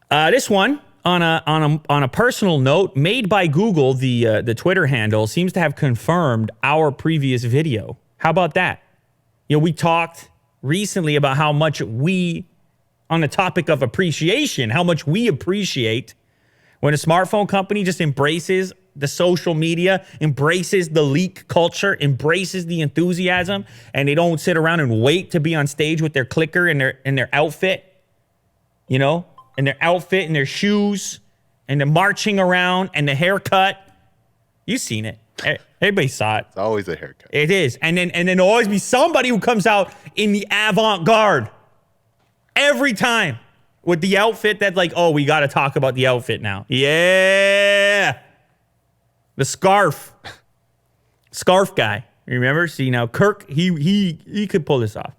This one on a personal note, made by Google, the Twitter handle seems to have confirmed our previous video. How about that? You know, we talked recently about how much we, on the topic of appreciation, how much we appreciate when a smartphone company just embraces the social media, embraces the leak culture, embraces the enthusiasm, and they don't sit around and wait to be on stage with their clicker and their outfit, you know, and their outfit and their shoes and the marching around and the haircut. You've seen it. Everybody saw it. It's always a haircut. It is. And then there'll always be somebody who comes out in the avant-garde every time with the outfit that's like, oh, we got to talk about the outfit now. Yeah. The scarf. Scarf guy. Remember? See, now Kirk, he could pull this off.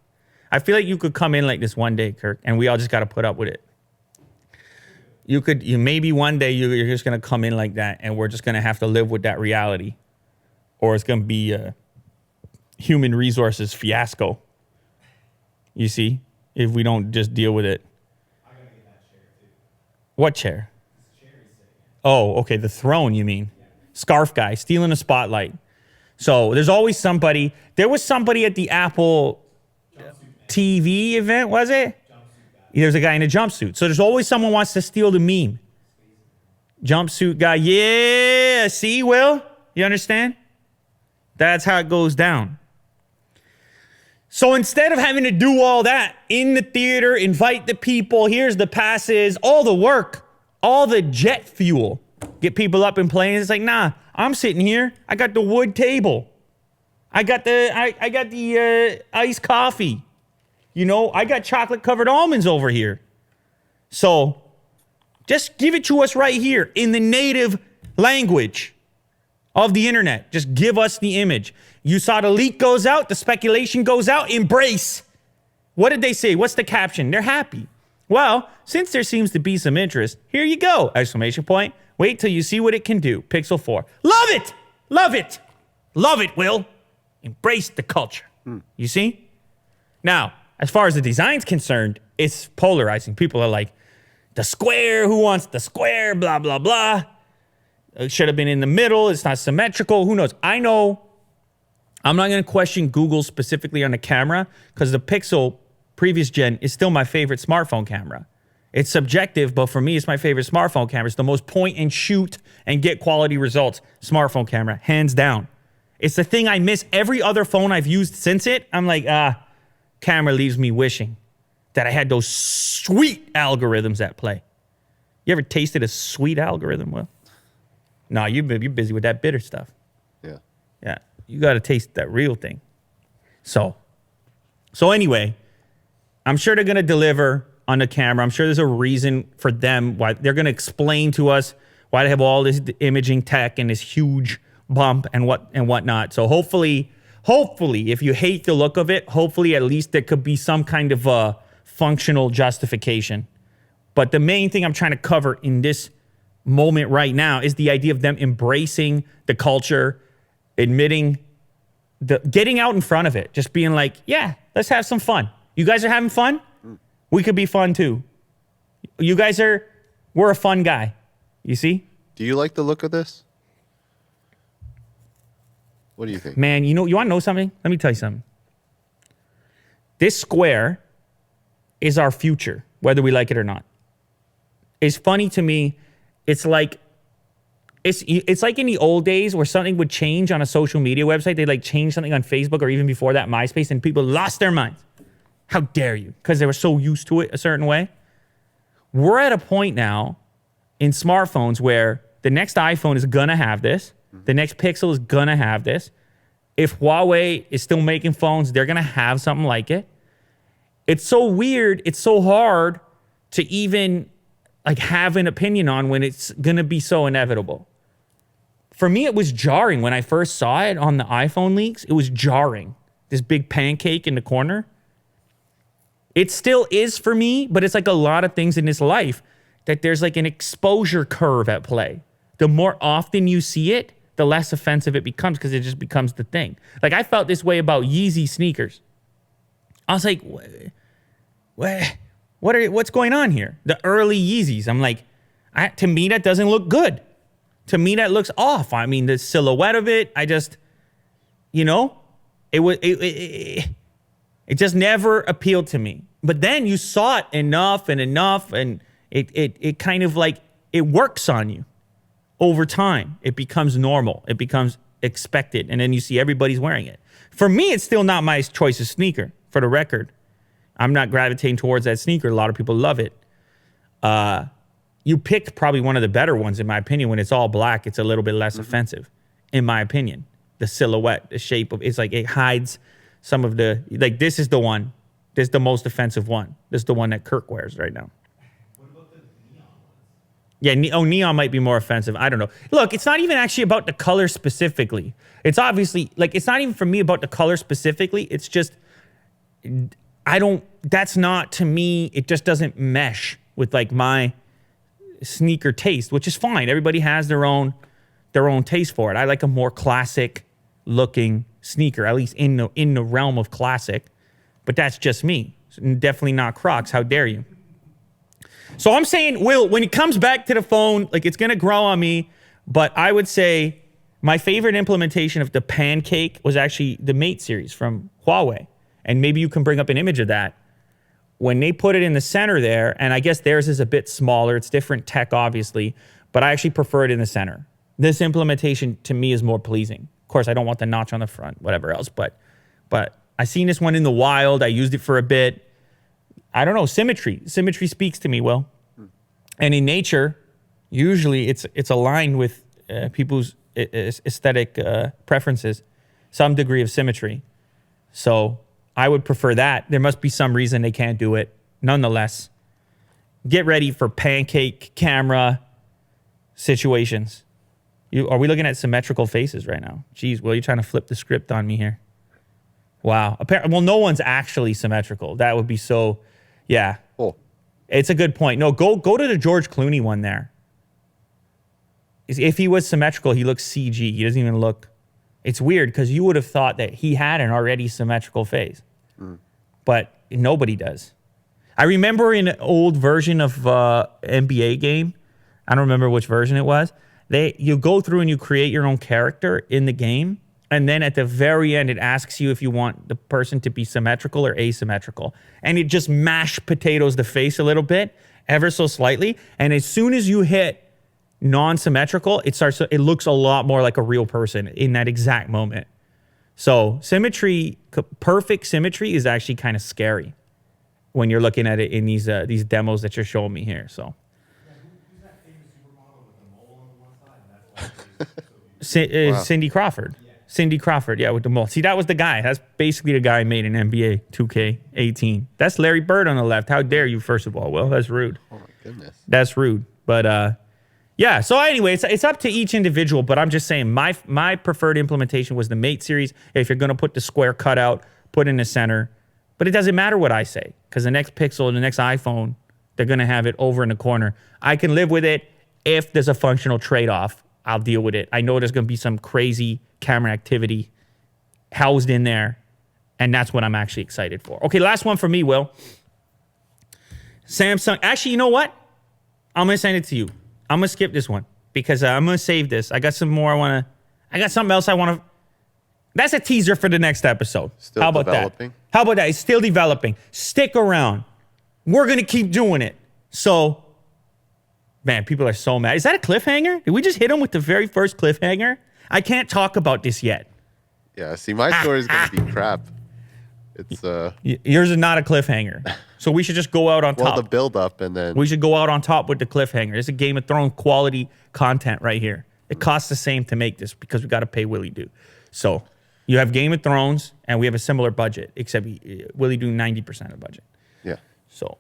I feel like you could come in like this one day, Kirk, and we all just got to put up with it. Maybe one day you're just going to come in like that, and we're just going to have to live with that reality. Or it's going to be a human resources fiasco. You see? If we don't just deal with it. I gotta get that chair too. What chair? This chair he's sitting in. Oh, okay. The throne, you mean? Yeah. Scarf guy, stealing the spotlight. So there's always somebody. There was somebody at the Apple TV event, was it? There's a guy in a jumpsuit. So there's always someone wants to steal the meme. Jumpsuit guy. Yeah. See, Will? You understand? That's how it goes down. So instead of having to do all that in the theater, invite the people, here's the passes, all the work, all the jet fuel, get people up and playing. It's like, nah, I'm sitting here. I got the wood table. I got the iced coffee. You know, I got chocolate covered almonds over here. So just give it to us right here in the native language of the internet. Just give us the image. You saw the leak goes out, the speculation goes out, embrace. What did they say? What's the caption? They're happy. Well, since there seems to be some interest, here you go, exclamation point. Wait till you see what it can do. Pixel 4. Love it! Love it! Love it, Will. Embrace the culture. You see? Now, as far as the design's concerned, it's polarizing. People are like, the square, who wants the square, blah, blah, blah. It should have been in the middle. It's not symmetrical. Who knows? I know I'm not going to question Google specifically on the camera because the Pixel previous gen is still my favorite smartphone camera. It's subjective, but for me, it's my favorite smartphone camera. It's the most point and shoot and get quality results smartphone camera, hands down. It's the thing I miss. Every other phone I've used since it, I'm like, camera leaves me wishing that I had those sweet algorithms at play. You ever tasted a sweet algorithm, Will? No, you're busy with that bitter stuff. Yeah. Yeah. You got to taste that real thing. So anyway, I'm sure they're going to deliver on the camera. I'm sure there's a reason for them why they're going to explain to us why they have all this imaging tech and this huge bump and whatnot. So hopefully, if you hate the look of it, hopefully at least there could be some kind of a functional justification. But the main thing I'm trying to cover in this moment right now is the idea of them embracing the culture, admitting getting out in front of it, just being like, yeah, let's have some fun. You guys are having fun? We could be fun too. We're a fun guy. You see? Do you like the look of this? What do you think? Man, you want to know something? Let me tell you something. This square is our future, whether we like it or not. It's funny to me. It's like in the old days where something would change on a social media website. They'd like change something on Facebook or even before that, MySpace, and people lost their minds. How dare you? Because they were so used to it a certain way. We're at a point now in smartphones where the next iPhone is going to have this. The next Pixel is going to have this. If Huawei is still making phones, they're going to have something like it. It's so weird. It's so hard to even like have an opinion on when it's going to be so inevitable. For me, it was jarring when I first saw it on the iPhone leaks. It was jarring. This big pancake in the corner. It still is for me, but it's like a lot of things in this life that there's like an exposure curve at play. The more often you see it, the less offensive it becomes because it just becomes the thing. Like I felt this way about Yeezy sneakers. I was like, what what's going on here? The early Yeezys. I'm like, to me, that doesn't look good. To me, that looks off. I mean, the silhouette of it, I just, it just never appealed to me. But then you saw it enough, and it kind of like, it works on you over time. It becomes normal. It becomes expected. And then you see everybody's wearing it. For me, it's still not my choice of sneaker, for the record. I'm not gravitating towards that sneaker. A lot of people love it. You picked probably one of the better ones, in my opinion. When it's all black, it's a little bit less offensive, in my opinion. The silhouette, the shape of it's like it hides some of the, like, this is the one. This is the most offensive one. This is the one that Kirk wears right now. What about the neon ones? Yeah, neon might be more offensive. I don't know. Look, it's not even actually about the color specifically. It's obviously, like, it's not even for me about the color specifically. It's just, that's not, to me, it just doesn't mesh with, like, my sneaker taste, which is fine. Everybody has their own taste for it. I like a more classic looking sneaker, at least in the realm of classic. But that's just me. Definitely not Crocs. How dare you? So I'm saying, Will, when it comes back to the phone, like, it's going to grow on me. But I would say my favorite implementation of the pancake was actually the Mate series from Huawei. And maybe you can bring up an image of that. When they put it in the center there, and I guess theirs is a bit smaller. It's different tech, obviously. But I actually prefer it in the center. This implementation, to me, is more pleasing. Of course, I don't want the notch on the front, whatever else. But I seen this one in the wild. I used it for a bit. I don't know, symmetry. Symmetry speaks to me, Will. And in nature, usually it's aligned with people's aesthetic preferences, some degree of symmetry. So I would prefer that. There must be some reason they can't do it. Nonetheless, get ready for pancake camera situations. Are we looking at symmetrical faces right now? Jeez, Will, you're trying to flip the script on me here. Wow. Well, no one's actually symmetrical. That would be so, yeah. Oh. It's a good point. No, go to the George Clooney one there. If he was symmetrical, he looks CG. He doesn't even look. It's weird because you would have thought that he had an already symmetrical face. But nobody does. I remember in an old version of NBA game, I don't remember which version it was, you go through and you create your own character in the game. And then at the very end, it asks you if you want the person to be symmetrical or asymmetrical. And it just mashed potatoes the face a little bit, ever so slightly. And as soon as you hit non-symmetrical, it looks a lot more like a real person in that exact moment. So symmetry, perfect symmetry is actually kind of scary when you're looking at it in these demos that you're showing me here. So Who's that famous supermodel with the mole on one side? And that's why it's so beautiful. Wow. Cindy Crawford. Cindy Crawford, yeah, with the mole. See, that was the guy. That's basically the guy who made an NBA 2K18. That's Larry Bird on the left. How dare you, first of all? Well, that's rude. Oh my goodness. That's rude. But yeah, so anyway, it's up to each individual, but I'm just saying my preferred implementation was the Mate series. If you're going to put the square cutout, put in the center. But it doesn't matter what I say, because the next Pixel, the next iPhone, they're going to have it over in the corner. I can live with it if there's a functional trade-off. I'll deal with it. I know there's going to be some crazy camera activity housed in there, and that's what I'm actually excited for. Okay, last one for me, Will. Samsung. Actually, you know what? I'm going to send it to you. I'm going to skip this one because I'm going to save this. I got some more I got something else I want to. That's a teaser for the next episode. Still How about developing? that? How about that? It's still developing. Stick around. We're going to keep doing it. So, man, people are so mad. Is that a cliffhanger? Did we just hit them with the very first cliffhanger? I can't talk about this yet. Yeah, see, my story is going to be crap. It's, Yours is not a cliffhanger. So we should just go out on well, top. the build up and then. We should go out on top with the cliffhanger. This is a Game of Thrones quality content right here. It costs the same to make this because we got to pay Willie Do. So you have Game of Thrones and we have a similar budget, except Willie Do 90% of the budget. Yeah. So